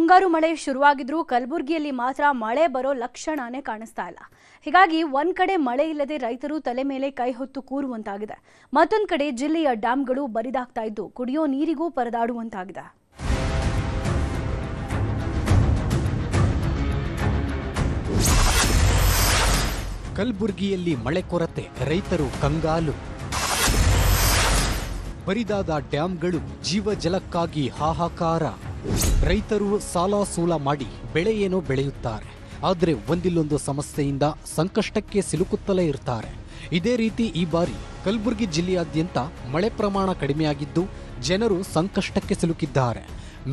ಮುಂಗಾರು ಮಳೆ ಶುರುವಾಗಿದ್ರೂ ಕಲಬುರಗಿಯಲ್ಲಿ ಮಾತ್ರ ಮಳೆ ಬರೋ ಲಕ್ಷಣನೇ ಕಾಣಿಸ್ತಾ ಇಲ್ಲ. ಹೀಗಾಗಿ ಒಂದ್ ಕಡೆ ಮಳೆ ಇಲ್ಲದೆ ರೈತರು ತಲೆ ಮೇಲೆ ಕೈ ಹೊತ್ತು ಕೂರುವಂತಾಗಿದೆ. ಮತ್ತೊಂದು ಕಡೆ ಜಿಲ್ಲೆಯ ಡ್ಯಾಂಗಳು ಬರಿದಾಗ್ತಾ ಇದ್ದು ಕುಡಿಯೋ ನೀರಿಗೂ ಪರದಾಡುವಂತಾಗಿದೆ. ಕಲಬುರಗಿಯಲ್ಲಿ ಮಳೆ ಕೊರತೆ, ರೈತರು ಕಂಗಾಲು. ಬರಿದಾದ ಡ್ಯಾಂಗಳು ಜೀವ ಜಲಕ್ಕಾಗಿ ಹಾಹಾಕಾರ. ರೈತರು ಸಾಲ ಸೂಲ ಮಾಡಿ ಬೆಳೆಯೇನೋ ಬೆಳೆಯುತ್ತಾರೆ, ಆದರೆ ಒಂದಿಲ್ಲೊಂದು ಸಮಸ್ಯೆಯಿಂದ ಸಂಕಷ್ಟಕ್ಕೆ ಸಿಲುಕುತ್ತಲೇ ಇರ್ತಾರೆ. ಇದೇ ರೀತಿ ಈ ಬಾರಿ ಕಲಬುರಗಿ ಜಿಲ್ಲೆಯಾದ್ಯಂತ ಮಳೆ ಪ್ರಮಾಣ ಕಡಿಮೆಯಾಗಿದ್ದು ಜನರು ಸಂಕಷ್ಟಕ್ಕೆ ಸಿಲುಕಿದ್ದಾರೆ.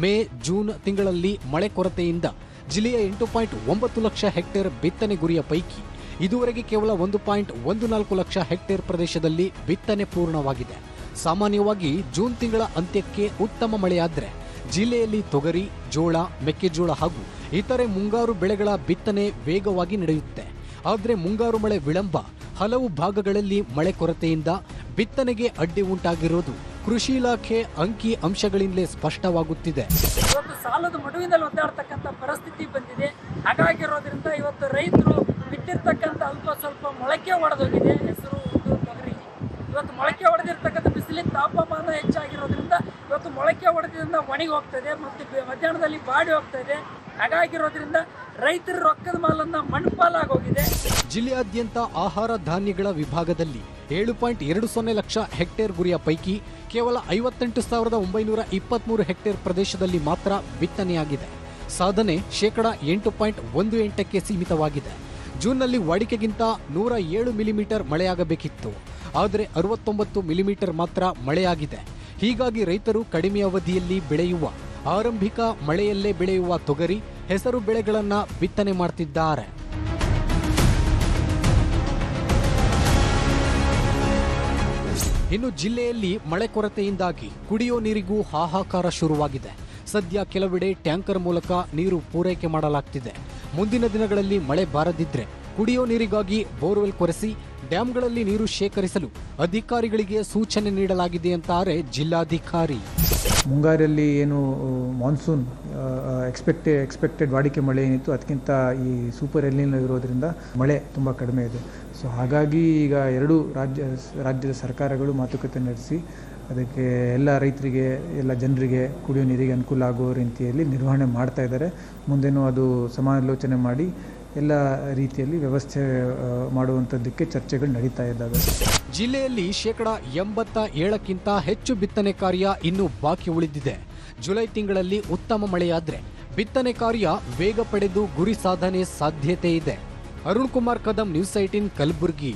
ಮೇ ಜೂನ್ ತಿಂಗಳಲ್ಲಿ ಮಳೆ ಕೊರತೆಯಿಂದ ಜಿಲ್ಲೆಯ 8.9 ಲಕ್ಷ ಹೆಕ್ಟೇರ್ ಬಿತ್ತನೆ ಗುರಿಯ ಪೈಕಿ ಇದುವರೆಗೆ ಕೇವಲ 1.14 ಲಕ್ಷ ಹೆಕ್ಟೇರ್ ಪ್ರದೇಶದಲ್ಲಿ ಬಿತ್ತನೆ ಪೂರ್ಣವಾಗಿದೆ. ಸಾಮಾನ್ಯವಾಗಿ ಜೂನ್ ತಿಂಗಳ ಅಂತ್ಯಕ್ಕೆ ಉತ್ತಮ ಮಳೆಯಾದರೆ ಜಿಲ್ಲೆಯಲ್ಲಿ ತೊಗರಿ, ಜೋಳ, ಮೆಕ್ಕೆಜೋಳ ಹಾಗೂ ಇತರೆ ಮುಂಗಾರು ಬೆಳೆಗಳ ಬಿತ್ತನೆ ವೇಗವಾಗಿ ನಡೆಯುತ್ತೆ. ಆದರೆ ಮುಂಗಾರು ಮಳೆ ವಿಳಂಬ, ಹಲವು ಭಾಗಗಳಲ್ಲಿ ಮಳೆ ಕೊರತೆಯಿಂದ ಬಿತ್ತನೆಗೆ ಅಡ್ಡಿ ಉಂಟಾಗಿರೋದು ಕೃಷಿ ಇಲಾಖೆ ಅಂಕಿ ಅಂಶಗಳಿಂದಲೇ ಸ್ಪಷ್ಟವಾಗುತ್ತಿದೆ. ಇವತ್ತು ಸಾಲದ ಮಡುವಿನಲ್ಲಿ ಒದ್ದಾಡ್ತಕ್ಕಂಥ ಪರಿಸ್ಥಿತಿ ಬಂದಿದೆ. ಹಾಗಾಗಿರೋದ್ರಿಂದ ಇವತ್ತು ರೈತರು ಬಿಟ್ಟಿರ್ತಕ್ಕಂಥ ಅಲ್ಪ ಸ್ವಲ್ಪ ಮೊಳಕೆ ಒಡೆದೋಗಿದೆ. ಹೆಸರು, ತೊಗರಿ ಇವತ್ತು ಮೊಳಕೆ ಹೊಡೆದಿರ್ತಕ್ಕಂಥ ಬಿಸಿಲಿನ ತಾಪಮಾನ ಹೆಚ್ಚಾಗಿರೋದ್ರಿಂದ ಇವತ್ತು ಮೊಳಕೆ ಹೊಡೆದಿಂದ ಒಣಗಿ ಹೋಗ್ತದೆ ಮತ್ತು ಮಧ್ಯಾಹ್ನದಲ್ಲಿ ಬಾಡಿ ಹೋಗ್ತಾ ಇದೆ. ಹಾಗಾಗಿರೋದ್ರಿಂದ ರೈತರ ರೊಕ್ಕದ ಮಾಲನ್ನ ಮಣ್ಣುಪಾಲಾಗೋಗಿದೆ. ಜಿಲ್ಲೆಯಾದ್ಯಂತ ಆಹಾರ ಧಾನ್ಯಗಳ ವಿಭಾಗದಲ್ಲಿ 7.20 ಲಕ್ಷ ಹೆಕ್ಟೇರ್ ಗುರಿಯ ಪೈಕಿ ಕೇವಲ 58,923 ಹೆಕ್ಟೇರ್ ಪ್ರದೇಶದಲ್ಲಿ ಮಾತ್ರ ಬಿತ್ತನೆಯಾಗಿದೆ. ಸಾಧನೆ ಶೇಕಡ 8.18ಕ್ಕೆ ಸೀಮಿತವಾಗಿದೆ. ಜೂನ್ನಲ್ಲಿ ವಾಡಿಕೆಗಿಂತ 107 ಮಿಲಿಮೀಟರ್ ಮಳೆಯಾಗಬೇಕಿತ್ತು, ಆದರೆ 69 ಮಿಲಿಮೀಟರ್ ಮಾತ್ರ ಮಳೆಯಾಗಿದೆ. ಹೀಗಾಗಿ ರೈತರು ಕಡಿಮೆ ಅವಧಿಯಲ್ಲಿ ಬೆಳೆಯುವ ಆರಂಭಿಕ ಮಳೆಯಲ್ಲೇ ಬೆಳೆಯುವ ತೊಗರಿ, ಹೆಸರು ಬೆಳೆಗಳನ್ನು ಬಿತ್ತನೆ ಮಾಡ್ತಿದ್ದಾರೆ. ಇನ್ನು ಜಿಲ್ಲೆಯಲ್ಲಿ ಮಳೆ ಕೊರತೆಯಿಂದಾಗಿ ಕುಡಿಯೋ ನೀರಿಗೂ ಹಾಹಾಕಾರ ಶುರುವಾಗಿದೆ. ಸದ್ಯ ಕೆಲವೆಡೆ ಟ್ಯಾಂಕರ್ ಮೂಲಕ ನೀರು ಪೂರೈಕೆ ಮಾಡಲಾಗ್ತಿದೆ. ಮುಂದಿನ ದಿನಗಳಲ್ಲಿ ಮಳೆ ಬಾರದಿದ್ರೆ ಕುಡಿಯೋ ನೀರಿಗಾಗಿ ಬೋರ್ವೆಲ್ ಕೊರೆಸಿ ಡ್ಯಾಂಗಳಲ್ಲಿ ನೀರು ಶೇಖರಿಸಲು ಅಧಿಕಾರಿಗಳಿಗೆ ಸೂಚನೆ ನೀಡಲಾಗಿದೆ ಅಂತಾರೆ ಜಿಲ್ಲಾಧಿಕಾರಿ. ಮುಂಗಾರಲ್ಲಿ ಏನು ಮಾನ್ಸೂನ್ ಎಕ್ಸ್ಪೆಕ್ಟೆಡ್ ವಾಡಿಕೆ ಮಳೆ ಏನಿತ್ತು ಅದಕ್ಕಿಂತ ಈ ಸೂಪರ್ ಎಲ್ನಿನೋ ಇರೋದ್ರಿಂದ ಮಳೆ ತುಂಬ ಕಡಿಮೆ ಇದೆ. ಸೊ ಹಾಗಾಗಿ ಈಗ ಎರಡೂ ರಾಜ್ಯದ ಸರ್ಕಾರಗಳು ಮಾತುಕತೆ ನಡೆಸಿ ಅದಕ್ಕೆ ಎಲ್ಲ ರೈತರಿಗೆ, ಎಲ್ಲ ಜನರಿಗೆ ಕುಡಿಯೋ ನೀರಿಗೆ ಅನುಕೂಲ ಆಗುವ ರೀತಿಯಲ್ಲಿ ನಿರ್ವಹಣೆ ಮಾಡ್ತಾ ಇದ್ದಾರೆ. ಮುಂದೇನೂ ಅದು ಸಮಾಲೋಚನೆ ಮಾಡಿ ಎಲ್ಲ ರೀತಿಯಲ್ಲಿ ವ್ಯವಸ್ಥೆ ಮಾಡುವಂಥದ್ದಕ್ಕೆ ಚರ್ಚೆಗಳು ನಡೀತಾ ಇದ್ದಾವೆ. ಜಿಲ್ಲೆಯಲ್ಲಿ ಶೇಕಡ 87ಕ್ಕಿಂತ ಹೆಚ್ಚು ಬಿತ್ತನೆ ಕಾರ್ಯ ಇನ್ನೂ ಬಾಕಿ ಉಳಿದಿದೆ. ಜುಲೈ ತಿಂಗಳಲ್ಲಿ ಉತ್ತಮ ಮಳೆಯಾದರೆ ಬಿತ್ತನೆ ಕಾರ್ಯ ವೇಗ ಪಡೆದು ಗುರಿ ಸಾಧನೆ ಸಾಧ್ಯತೆ ಇದೆ. ಅರುಣ್ ಕುಮಾರ್ ಕದಂ, ನ್ಯೂಸ್ 18 ಕಲಬುರಗಿ.